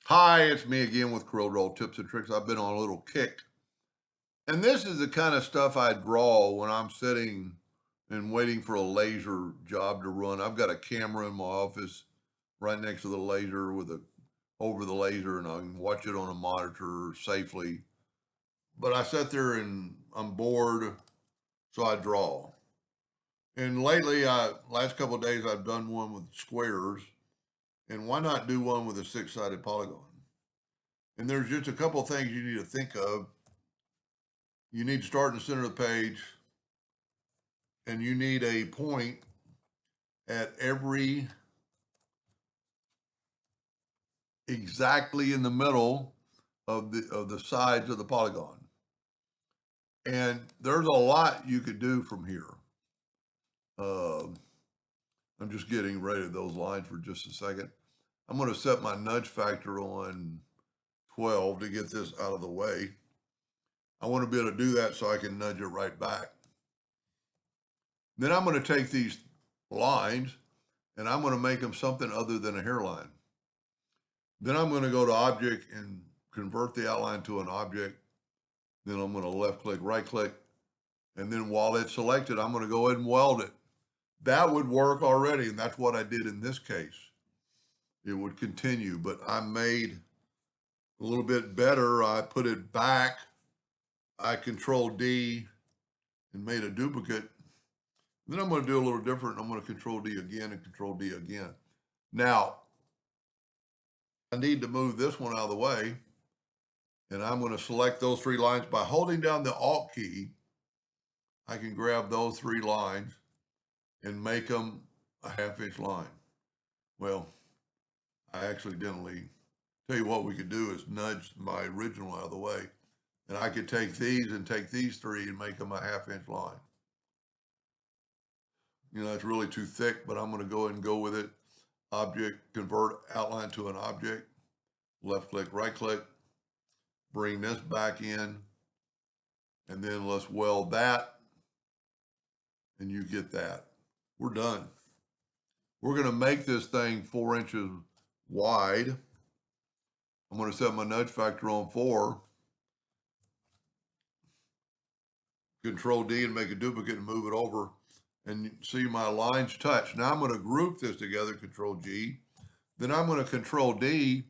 Hi, it's me again with Corel tips and tricks. I've been on a little kick. And this is the kind of stuff I draw when I'm sitting and waiting for a laser job to run. I've got a camera in my office right next to the laser with a over the laser and I can watch it on a monitor safely. But I sit there and I'm bored, so I draw. And lately, last couple of days I've done one with squares, and why not do one with a six-sided polygon? And there's just a couple of things you need to think of. You need to start in the center of the page, and you need a point at every exactly in the middle of the sides of the polygon. And there's a lot you could do from here. Uh, I'm just getting rid of those lines for just a second. I'm going to set my nudge factor on 12 to get this out of the way. I want to be able to do that so I can nudge it right back. Then I'm going to take these lines and I'm going to make them something other than a hairline. Then I'm going to go to object and convert the outline to an object. Then I'm going to left click, right click. And then while it's selected, I'm going to go ahead and weld it. That would work already. And that's what I did in this case. It would continue, but I made a little bit better. I put it back. I control D and made a duplicate. Then I'm going to do a little different. I'm going to control D again and control D again. Now, I need to move this one out of the way. And I'm going to select those three lines by holding down the Alt key. I can grab those three lines and make them a half-inch line. Well, I accidentally, tell you what we could do is nudge my original out of the way. And I could take these and take these three and make them a half-inch line. You know, it's really too thick, but I'm going to go ahead and go with it. Object, convert outline to an object. Left click, right click. Bring this back in. And then let's weld that. And you get that. We're done. We're going to make this thing 4 inches wide. I'm going to set my nudge factor on 4. Control D and make a duplicate and move it over. And see my lines touch. Now I'm going to group this together, Control G. Then I'm going to Control D.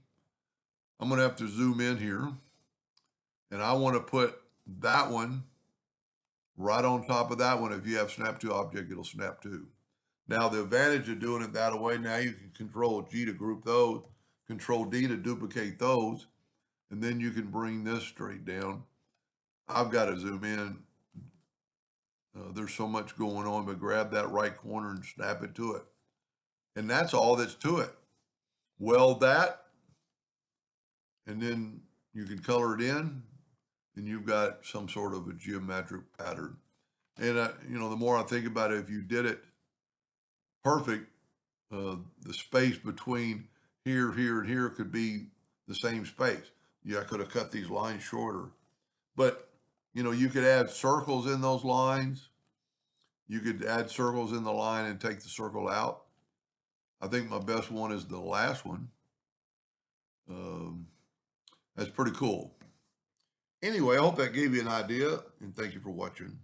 I'm going to have to zoom in here. And I want to put that one right on top of that one. If you have snap to object, it'll snap to. Now the advantage of doing it that way, now you can Control G to group those, Control D to duplicate those, and then you can bring this straight down. I've got to zoom in. There's so much going on, but grab that right corner and snap it to it. And that's all that's to it. Weld that, and then you can color it in, and you've got some sort of a geometric pattern. And, you know, the more I think about it, if you did it perfect, the space between here, here, and here could be the same space. Yeah, I could have cut these lines shorter. But, you know, you could add circles in those lines. You could add circles in the line and take the circle out. I think my best one is the last one. That's pretty cool. Anyway, I hope that gave you an idea, and thank you for watching.